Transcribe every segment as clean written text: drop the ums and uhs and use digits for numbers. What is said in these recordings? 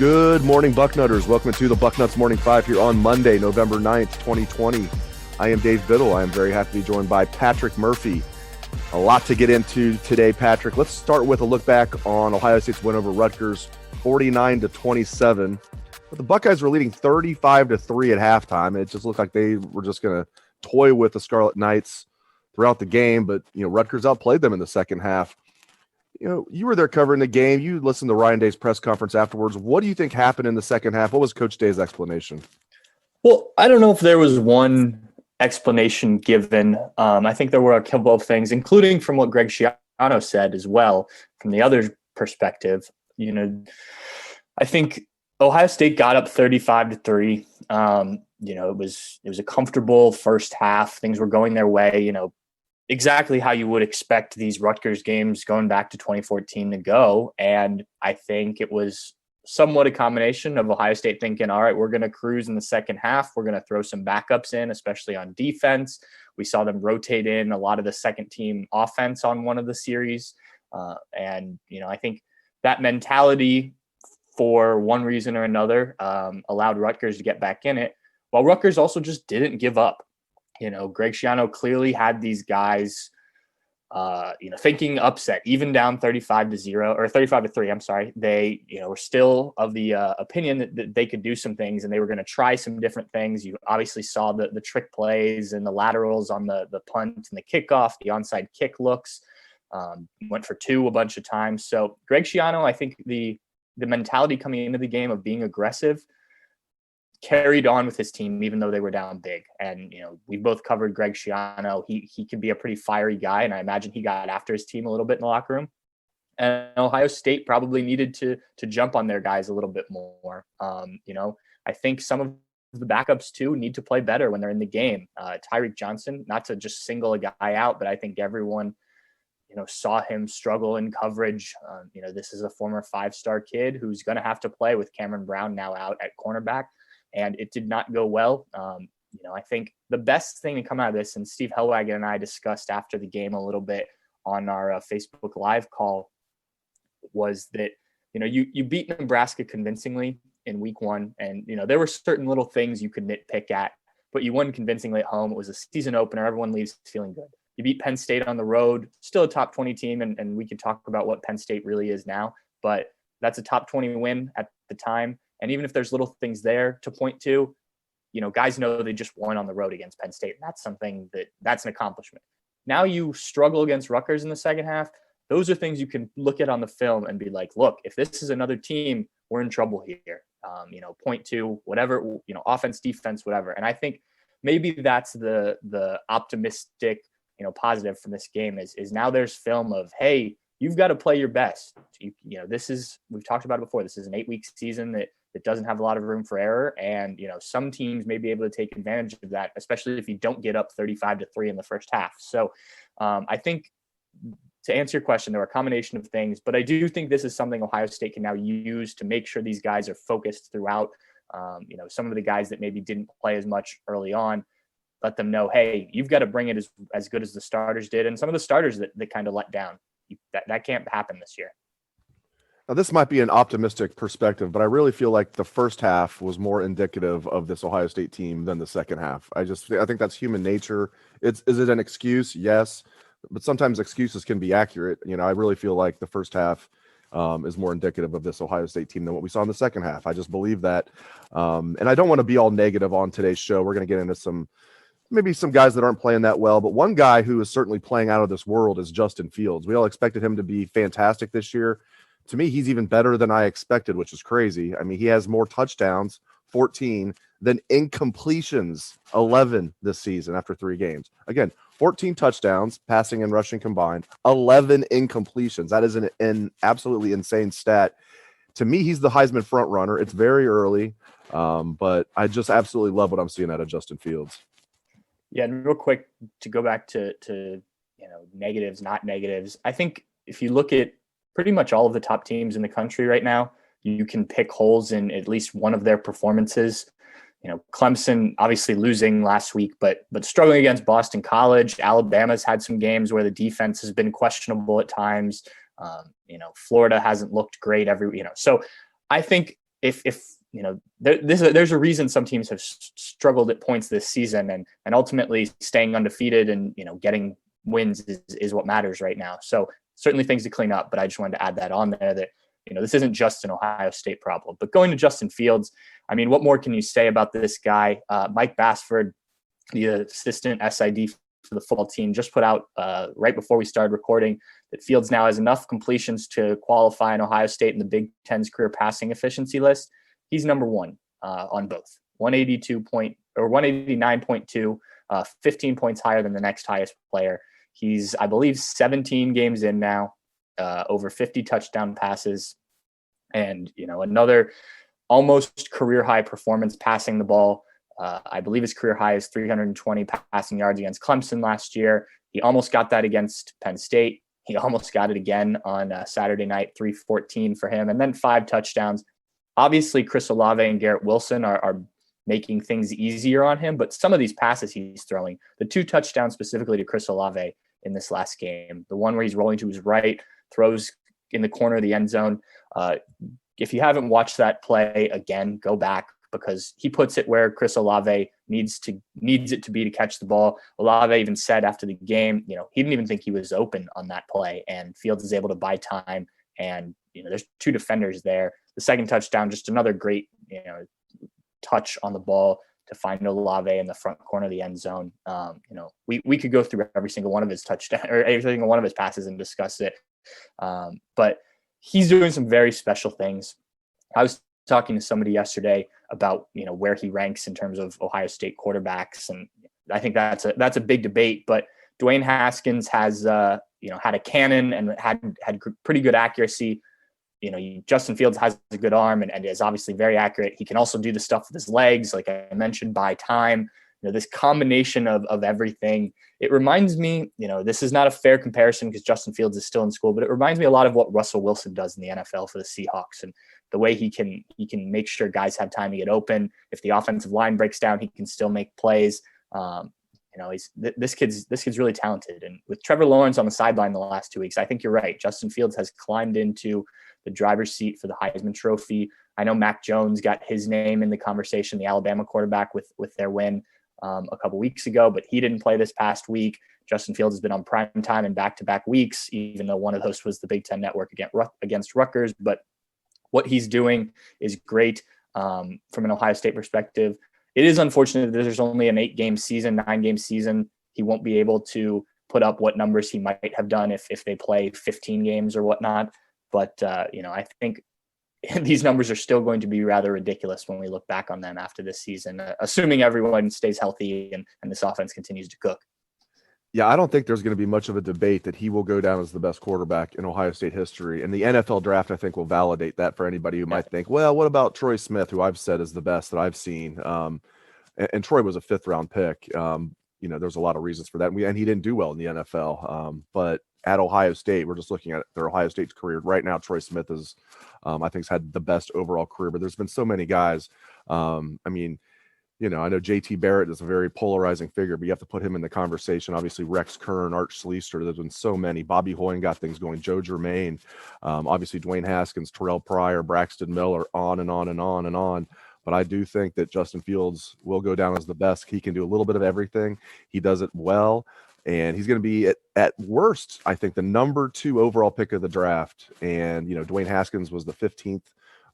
Good morning, Bucknutters. Welcome to the Bucknuts Morning 5 here on Monday, November 9th, 2020. I am Dave Biddle. I am very happy to be joined by Patrick Murphy. A lot to get into today, Patrick. Let's start with a look back on Ohio State's win over Rutgers, 49-27. But the Buckeyes were leading 35-3 at halftime. It just looked like they were just going to toy with the Scarlet Knights throughout the game. But, Rutgers outplayed them in the second half. You were there covering the game. You listened to Ryan Day's press conference afterwards. What do you think happened in the second half? What was Coach Day's explanation? Well, I don't know if there was one explanation given. I think there were a couple of things, including from what Greg Schiano said as well, from the other perspective. I think Ohio State got up 35-3. It was a comfortable first half. Things were going their way, exactly how you would expect these Rutgers games going back to 2014 to go. And I think it was somewhat a combination of Ohio State thinking, all right, we're going to cruise in the second half. We're going to throw some backups in, especially on defense. We saw them rotate in a lot of the second team offense on one of the series. I think that mentality, for one reason or another, allowed Rutgers to get back in it, while Rutgers also just didn't give up. Greg Schiano clearly had these guys, thinking upset, even down 35-0 or 35-3. I'm sorry. They, were still of the opinion that they could do some things and they were going to try some different things. You obviously saw the trick plays and the laterals on the punt and the kickoff, the onside kick looks, went for two a bunch of times. So Greg Schiano, I think the mentality coming into the game of being aggressive carried on with his team, even though they were down big. And, we both covered Greg Schiano. He can be a pretty fiery guy. And I imagine he got after his team a little bit in the locker room. And Ohio State probably needed to jump on their guys a little bit more. I think some of the backups too need to play better when they're in the game. Tyreek Johnson, not to just single a guy out, but I think everyone, saw him struggle in coverage. This is a former 5-star kid who's going to have to play with Cameron Brown now out at cornerback. And it did not go well. I think the best thing to come out of this, and Steve Hellwagon and I discussed after the game a little bit on our Facebook Live call, was that, you beat Nebraska convincingly in week one. And, there were certain little things you could nitpick at, but you won convincingly at home. It was a season opener. Everyone leaves feeling good. You beat Penn State on the road, still a top 20 team. And we can talk about what Penn State really is now, but that's a top 20 win at the time. And even if there's little things there to point to, guys know they just won on the road against Penn State. And that's something that's an accomplishment. Now you struggle against Rutgers in the second half. Those are things you can look at on the film and be like, look, if this is another team, we're in trouble here. Point to whatever, offense, defense, whatever. And I think maybe that's the optimistic, positive from this game is now there's film of, hey, you've got to play your best. We've talked about it before. This is an 8-week season that doesn't have a lot of room for error. And, some teams may be able to take advantage of that, especially if you don't get up 35-3 in the first half. So I think to answer your question, there are a combination of things, but I do think this is something Ohio State can now use to make sure these guys are focused throughout. Some of the guys that maybe didn't play as much early on, let them know, hey, you've got to bring it as good as the starters did. And some of the starters that kind of let down, that can't happen this year. Now, this might be an optimistic perspective, but I really feel like the first half was more indicative of this Ohio State team than the second half. I think that's human nature. Is it an excuse? Yes, but sometimes excuses can be accurate. I really feel like the first half is more indicative of this Ohio State team than what we saw in the second half. I just believe that. And I don't want to be all negative on today's show. We're going to get into maybe some guys that aren't playing that well, but one guy who is certainly playing out of this world is Justin Fields. We all expected him to be fantastic this year. To me, he's even better than I expected, which is crazy. I mean, he has more touchdowns, 14, than incompletions, 11 this season after 3 games. Again, 14 touchdowns, passing and rushing combined, 11 incompletions. That is an absolutely insane stat. To me, he's the Heisman front runner. It's very early, but I just absolutely love what I'm seeing out of Justin Fields. Yeah, and real quick to go back to negatives, not negatives. I think if you look at pretty much all of the top teams in the country right now, you can pick holes in at least one of their performances. Clemson obviously losing last week, but struggling against Boston College. Alabama's had some games where the defense has been questionable at times. Florida hasn't looked great so I think if there's a reason some teams have struggled at points this season, and ultimately staying undefeated and getting wins is what matters right now. So certainly things to clean up, but I just wanted to add that on there, that this isn't just an Ohio State problem. But going to Justin Fields, I mean, what more can you say about this guy? Mike Bassford, the assistant SID for the football team, just put out right before we started recording that Fields now has enough completions to qualify in Ohio State in the Big Ten's career passing efficiency list. He's number one on both, 189.2, 15 points higher than the next highest player. He's, I believe, 17 games in now, over 50 touchdown passes, and another almost career high performance passing the ball. I believe his career high is 320 passing yards against Clemson last year. He almost got that against Penn State. He almost got it again on Saturday night, 314 for him, and then 5 touchdowns. Obviously, Chris Olave and Garrett Wilson are making things easier on him, but some of these passes he's throwing, the 2 touchdowns specifically to Chris Olave in this last game, the one where he's rolling to his right, throws in the corner of the end zone. If you haven't watched that play, again, go back, because he puts it where Chris Olave needs it to be to catch the ball. Olave even said after the game, he didn't even think he was open on that play, and Fields is able to buy time. And there's 2 defenders there. The second touchdown, just another great touch on the ball to find Olave in the front corner of the end zone. We could go through every single one of his touchdowns or every single one of his passes and discuss it. But he's doing some very special things. I was talking to somebody yesterday about where he ranks in terms of Ohio State quarterbacks, and I think that's a big debate. But Dwayne Haskins has had a cannon and had pretty good accuracy. Justin Fields has a good arm and is obviously very accurate. He can also do the stuff with his legs, like I mentioned, by time. This combination of everything. It reminds me, this is not a fair comparison because Justin Fields is still in school, but it reminds me a lot of what Russell Wilson does in the NFL for the Seahawks, and the way he can make sure guys have time to get open. If the offensive line breaks down, he can still make plays. This kid's really talented. And with Trevor Lawrence on the sideline the last 2 weeks, I think you're right. Justin Fields has climbed into the driver's seat for the Heisman Trophy. I know Mac Jones got his name in the conversation, the Alabama quarterback, with their win a couple weeks ago, but he didn't play this past week. Justin Fields has been on prime time in back-to-back weeks, even though one of those was the Big Ten Network against Rutgers. But what he's doing is great from an Ohio State perspective. It is unfortunate that there's only an 9-game season. He won't be able to put up what numbers he might have done if they play 15 games or whatnot. But, I think these numbers are still going to be rather ridiculous when we look back on them after this season, assuming everyone stays healthy and this offense continues to cook. Yeah, I don't think there's going to be much of a debate that he will go down as the best quarterback in Ohio State history. And the NFL draft, I think, will validate that for anybody who might think, well, what about Troy Smith, who I've said is the best that I've seen? And Troy was a 5th-round pick. There's a lot of reasons for that. And he didn't do well in the NFL. But at Ohio State, we're just looking at their Ohio State's career. Right now, Troy Smith is, I think, has had the best overall career. But there's been so many guys. I know JT Barrett is a very polarizing figure, but you have to put him in the conversation. Obviously, Rex Kern, Art Schleister, there's been so many. Bobby Hoyne got things going. Joe Germain, obviously Dwayne Haskins, Terrell Pryor, Braxton Miller, on and on and on and on. But I do think that Justin Fields will go down as the best. He can do a little bit of everything. He does it well. And he's going to be, at worst, I think, the number 2 overall pick of the draft. And, Dwayne Haskins was the 15th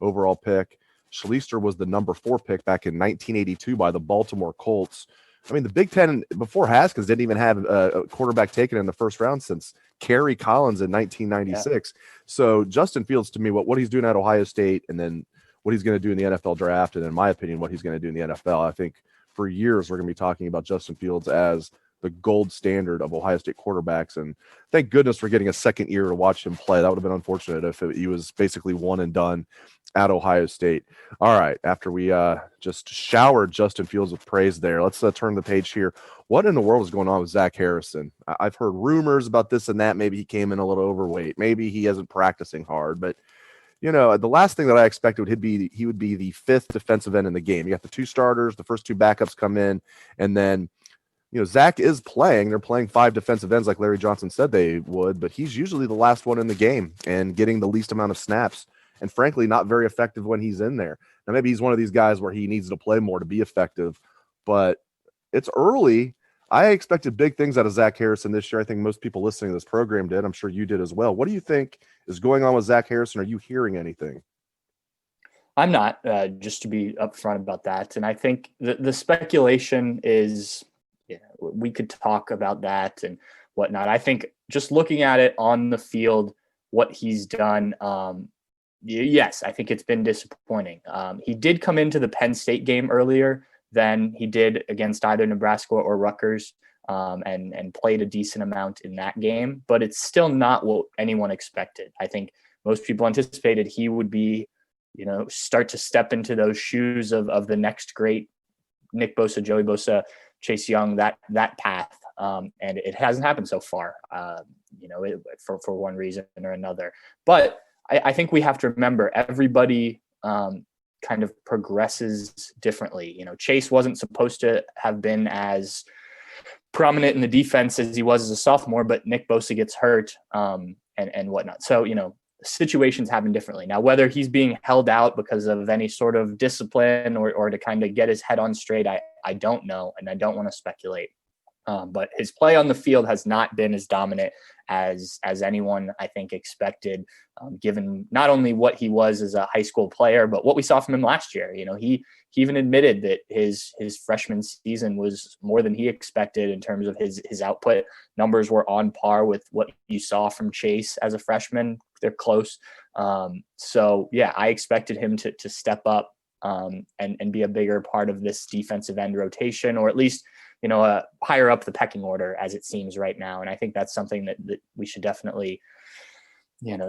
overall pick. Schleister was the number 4 pick back in 1982 by the Baltimore Colts. I mean, the Big Ten, before Haskins, didn't even have a quarterback taken in the first round since Kerry Collins in 1996. Yeah. So Justin Fields, to me, what he's doing at Ohio State, and then what he's going to do in the NFL draft, and in my opinion, what he's going to do in the NFL, I think for years we're going to be talking about Justin Fields as the gold standard of Ohio State quarterbacks. And thank goodness we're getting a second year to watch him play. That would have been unfortunate if he was basically one and done at Ohio State. All right, after we just showered Justin Fields with praise there, let's turn the page here. What in the world is going on with Zach Harrison? I've heard rumors about this and that. Maybe he came in a little overweight. Maybe he isn't practicing hard. But, the last thing that I expected he would be the 5th defensive end in the game. You got the 2 starters, the first 2 backups come in, and then Zach is playing. They're playing 5 defensive ends like Larry Johnson said they would, but he's usually the last one in the game and getting the least amount of snaps and frankly, not very effective when he's in there. Now, maybe he's one of these guys where he needs to play more to be effective, but it's early. I expected big things out of Zach Harrison this year. I think most people listening to this program did. I'm sure you did as well. What do you think is going on with Zach Harrison? Are you hearing anything? I'm not, just to be upfront about that. And I think the speculation is, we could talk about that and whatnot. I think just looking at it on the field, what he's done, yes, I think it's been disappointing. He did come into the Penn State game earlier than he did against either Nebraska or Rutgers, and played a decent amount in that game, but it's still not what anyone expected. I think most people anticipated he would be, start to step into those shoes of the next great Nick Bosa, Joey Bosa, Chase Young, that path. And it hasn't happened so far, for one reason or another. But I think we have to remember everybody kind of progresses differently. Chase wasn't supposed to have been as prominent in the defense as he was as a sophomore, but Nick Bosa gets hurt and whatnot. So, situations happen differently. Now, whether he's being held out because of any sort of discipline or to kind of get his head on straight, I don't know, and I don't want to speculate. But his play on the field has not been as dominant as anyone, I think, expected, given not only what he was as a high school player, but what we saw from him last year. He even admitted that his freshman season was more than he expected in terms of his output. Numbers were on par with what you saw from Chase as a freshman. They're close. So, yeah, I expected him to step up and be a bigger part of this defensive end rotation, or at least higher up the pecking order as it seems right now. And I think that's something that we should definitely,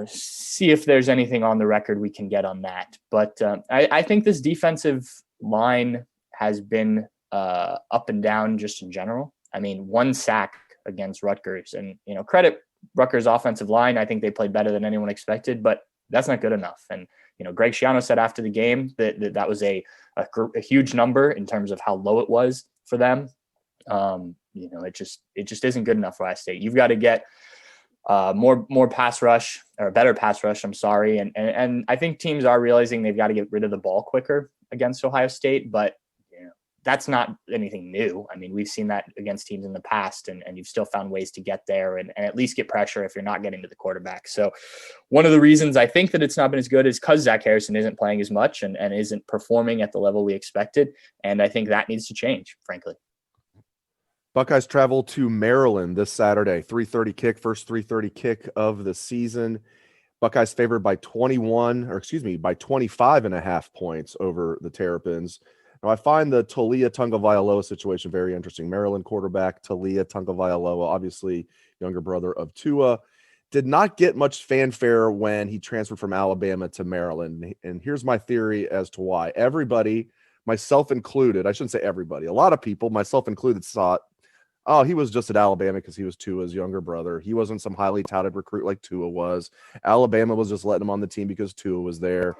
see if there's anything on the record we can get on that. But I think this defensive line has been up and down just in general. I mean, one sack against Rutgers, and, credit Rutgers offensive line. I think they played better than anyone expected, but that's not good enough. And, Greg Schiano said after the game that was a huge number in terms of how low it was for them. It just isn't good enough for Ohio State. You've got to get more pass rush, or better pass rush. I'm sorry. And I think teams are realizing they've got to get rid of the ball quicker against Ohio State, but that's not anything new. I mean, we've seen that against teams in the past, and you've still found ways to get there and at least get pressure if you're not getting to the quarterback. So one of the reasons I think that it's not been as good is because Zach Harrison isn't playing as much and isn't performing at the level we expected. And I think that needs to change, frankly. Buckeyes travel to Maryland this Saturday, 3:30 kick, first 3:30 kick of the season. Buckeyes favored by 25.5 points over the Terrapins. Now, I find the Taulia Tagovailoa situation very interesting. Maryland quarterback Taulia Tagovailoa, obviously younger brother of Tua, did not get much fanfare when he transferred from Alabama to Maryland. And here's my theory as to why. Everybody, myself included, I shouldn't say everybody, a lot of people, myself included, thought, oh, he was just at Alabama because he was Tua's younger brother. He wasn't some highly touted recruit like Tua was. Alabama was just letting him on the team because Tua was there.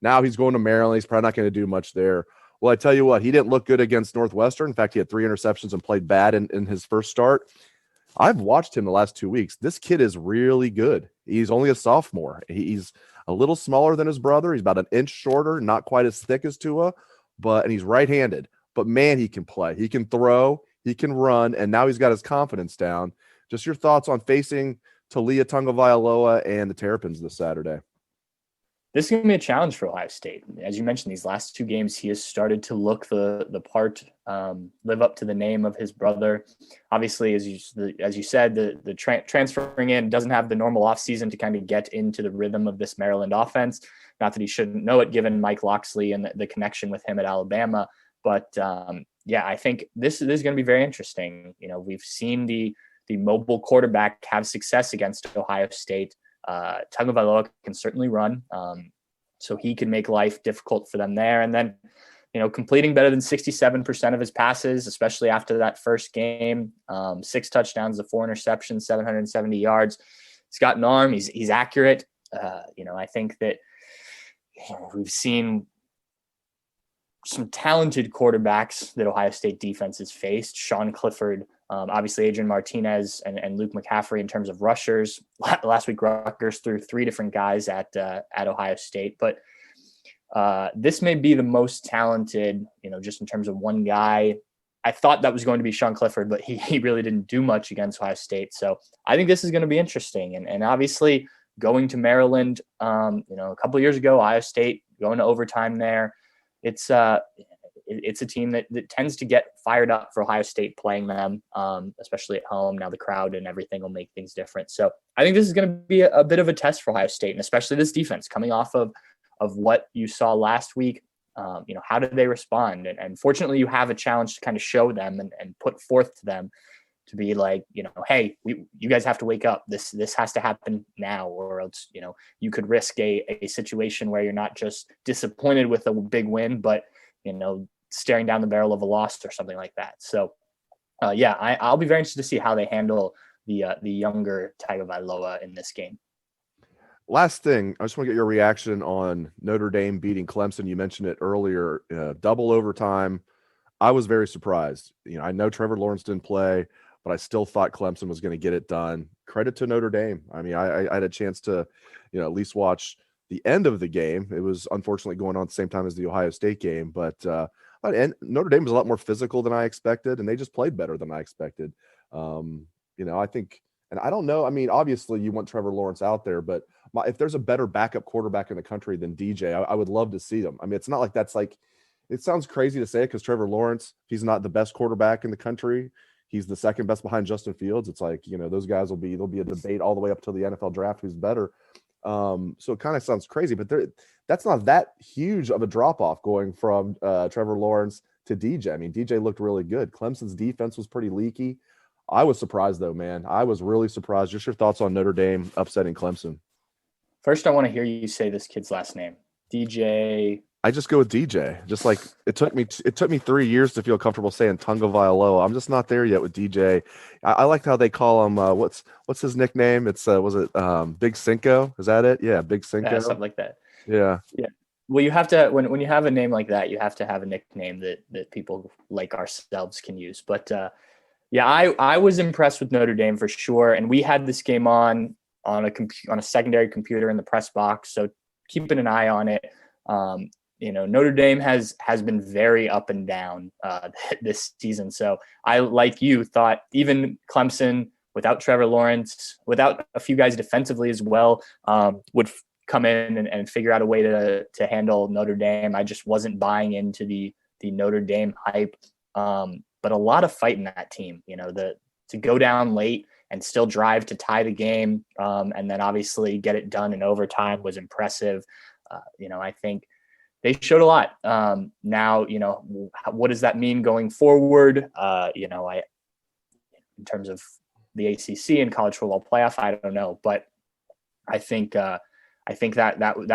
Now he's going to Maryland. He's probably not going to do much there. Well, I tell you what, he didn't look good against Northwestern. In fact, he had 3 interceptions and played bad in his first start. I've watched him the last 2 weeks. This kid is really good. He's only a sophomore. He's a little smaller than his brother. He's about an inch shorter, not quite as thick as Tua, and he's right-handed. But, man, he can play. He can throw. He can run, and now he's got his confidence down. Just your thoughts on facing Taulia Tagovailoa and the Terrapins this Saturday. This is going to be a challenge for Ohio State. As you mentioned, these last 2 games, he has started to look the part, live up to the name of his brother. Obviously, as you said, the transferring in doesn't have the normal offseason to kind of get into the rhythm of this Maryland offense. Not that he shouldn't know it, given Mike Locksley and the connection with him at Alabama. But, I think this is going to be very interesting. We've seen the mobile quarterback have success against Ohio State. Tagovailoa can certainly run, so he can make life difficult for them there. And then, completing better than 67% of his passes, especially after that first game, 6 touchdowns to 4 interceptions, 770 yards. He's got an arm. He's accurate. I think that we've seen some talented quarterbacks that Ohio State defense has faced. Sean Clifford Obviously, Adrian Martinez and Luke McCaffrey in terms of rushers. Last week, Rutgers threw 3 different guys at Ohio State. But this may be the most talented, just in terms of one guy. I thought that was going to be Sean Clifford, but he really didn't do much against Ohio State. So I think this is going to be interesting. And obviously, going to Maryland, a couple of years ago, Ohio State going to overtime there. It's a team that tends to get fired up for Ohio State playing them, especially at home. Now the crowd and everything will make things different. So I think this is going to be a bit of a test for Ohio State, and especially this defense coming off of what you saw last week. How did they respond? And fortunately, you have a challenge to kind of show them and put forth to them to be like, hey, you guys have to wake up. This has to happen now, or else, you could risk a situation where you're not just disappointed with a big win, but, staring down the barrel of a loss or something like that. So, I'll be very interested to see how they handle the younger Tagovailoa in this game. Last thing, I just want to get your reaction on Notre Dame beating Clemson. You mentioned it earlier, double overtime. I was very surprised. I know Trevor Lawrence didn't play, but I still thought Clemson was going to get it done. Credit to Notre Dame. I mean, I had a chance to, at least watch the end of the game. It was unfortunately going on at the same time as the Ohio State game, but Notre Dame was a lot more physical than I expected, and they just played better than I expected. I think, and I don't know. I mean, obviously you want Trevor Lawrence out there, but if there's a better backup quarterback in the country than DJ, I would love to see them. I mean, it's not like that's like, it sounds crazy to say it because Trevor Lawrence, he's not the best quarterback in the country. He's the second best behind Justin Fields. It's like, those guys there'll be a debate all the way up till the NFL draft who's better. So it kind of sounds crazy, but that's not that huge of a drop off going from Trevor Lawrence to DJ. I mean, DJ looked really good. Clemson's defense was pretty leaky. I was surprised though, man. I was really surprised. Just your thoughts on Notre Dame upsetting Clemson. First, I want to hear you say this kid's last name. DJ. I just go with DJ. Just like it took me 3 years to feel comfortable saying Tagovailoa. I'm just not there yet with DJ. I liked how they call him. What's his nickname? It's was it Big Cinco? Is that it? Yeah, Big Cinco. Yeah, something like that. Yeah. Yeah. Well, you have to when you have a name like that, you have to have a nickname that people like ourselves can use. But I was impressed with Notre Dame for sure, and we had this game on a secondary computer in the press box, so keeping an eye on it. Notre Dame has been very up and down this season. So I, like you, thought even Clemson without Trevor Lawrence, without a few guys defensively as well, would come in and figure out a way to handle Notre Dame. I just wasn't buying into the Notre Dame hype. But a lot of fight in that team, to go down late and still drive to tie the game, and then obviously get it done in overtime was impressive. I think they showed a lot. Now, what does that mean going forward? In terms of the ACC and college football playoff, I don't know, but I think that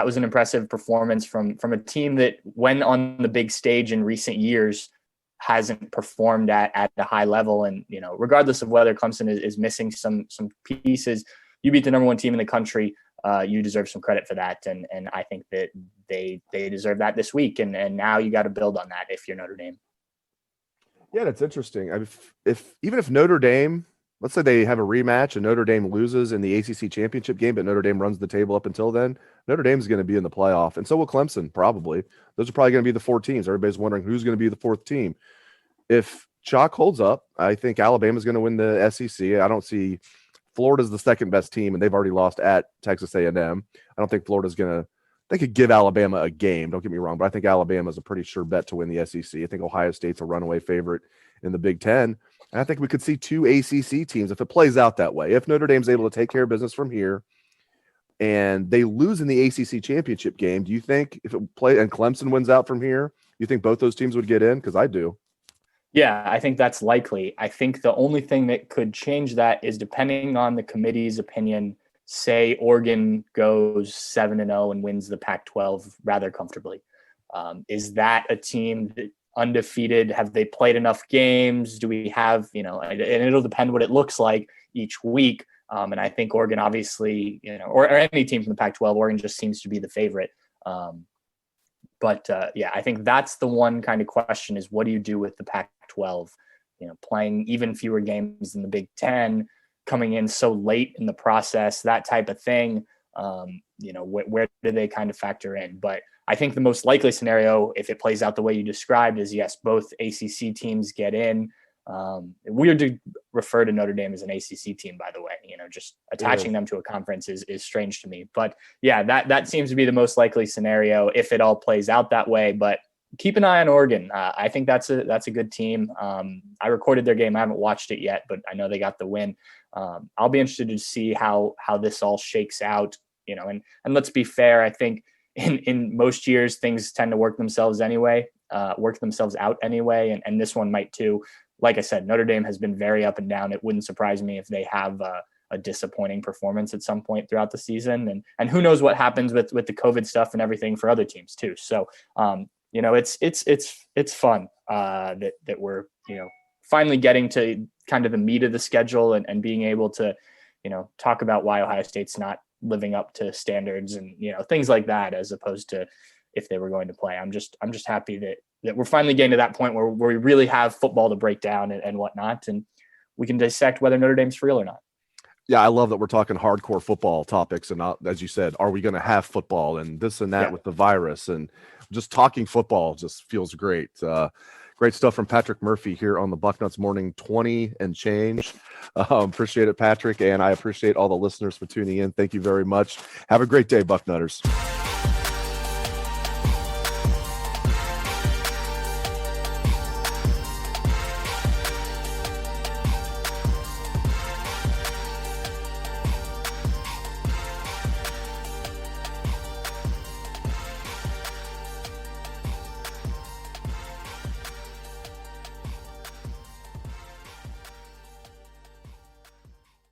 was an impressive performance from a team that, when on the big stage in recent years, hasn't performed at a high level. And, regardless of whether Clemson is missing some pieces, you beat the number one team in the country. You deserve some credit for that. And I think that they deserve that this week. And now you got to build on that if you're Notre Dame. Yeah, that's interesting. Even if Notre Dame, let's say they have a rematch and Notre Dame loses in the ACC championship game, but Notre Dame runs the table up until then, Notre Dame is going to be in the playoff. And so will Clemson, probably. Those are probably going to be the 4 teams. Everybody's wondering who's going to be the 4th team. If chalk holds up, I think Alabama's going to win the SEC. I don't see Florida's the second best team, and they've already lost at Texas A&M. I don't think Florida's going to – they could give Alabama a game, don't get me wrong, but I think Alabama's a pretty sure bet to win the SEC. I think Ohio State's a runaway favorite in the Big Ten. And I think we could see 2 ACC teams if it plays out that way. If Notre Dame's able to take care of business from here and they lose in the ACC championship game, do you think if it play and Clemson wins out from here, you think both those teams would get in? Because I do. Yeah, I think that's likely. I think the only thing that could change that is depending on the committee's opinion. Say Oregon goes 7-0 and wins the Pac-12 rather comfortably. Is that a team that undefeated? Have they played enough games? Do we have, and it'll depend what it looks like each week. And I think Oregon, obviously, or any team from the Pac-12, Oregon just seems to be the favorite. But I think that's the one kind of question is, what do you do with the Pac-12? playing even fewer games in the Big Ten, coming in so late in the process, that type of thing. Where do they kind of factor in? But I think the most likely scenario, if it plays out the way you described, is yes, both ACC teams get in. Weird to refer to Notre Dame as an ACC team, by the way. Just attaching them to a conference is strange to me. But yeah, that seems to be the most likely scenario if it all plays out that way. But keep an eye on Oregon. I think that's a good team. I recorded their game. I haven't watched it yet, but I know they got the win. I'll be interested to see how this all shakes out. And let's be fair. I think in most years things tend to work themselves out anyway, and this one might too. Like I said, Notre Dame has been very up and down. It wouldn't surprise me if they have a disappointing performance at some point throughout the season, and who knows what happens with the COVID stuff and everything for other teams too. So it's fun that we're finally getting to kind of the meat of the schedule and being able to talk about why Ohio State's not living up to standards and things like that, as opposed to if they were going to play. I'm just happy that we're finally getting to that point where we really have football to break down and whatnot, and we can dissect whether Notre Dame's for real or not. Yeah, I love that we're talking hardcore football topics and not, as you said, are we going to have football and this and that with the virus, and just talking football just feels great. Great stuff from Patrick Murphy here on the Bucknuts Morning 20 and change. Appreciate it, Patrick, and I appreciate all the listeners for tuning in. Thank you very much. Have a great day, Bucknutters.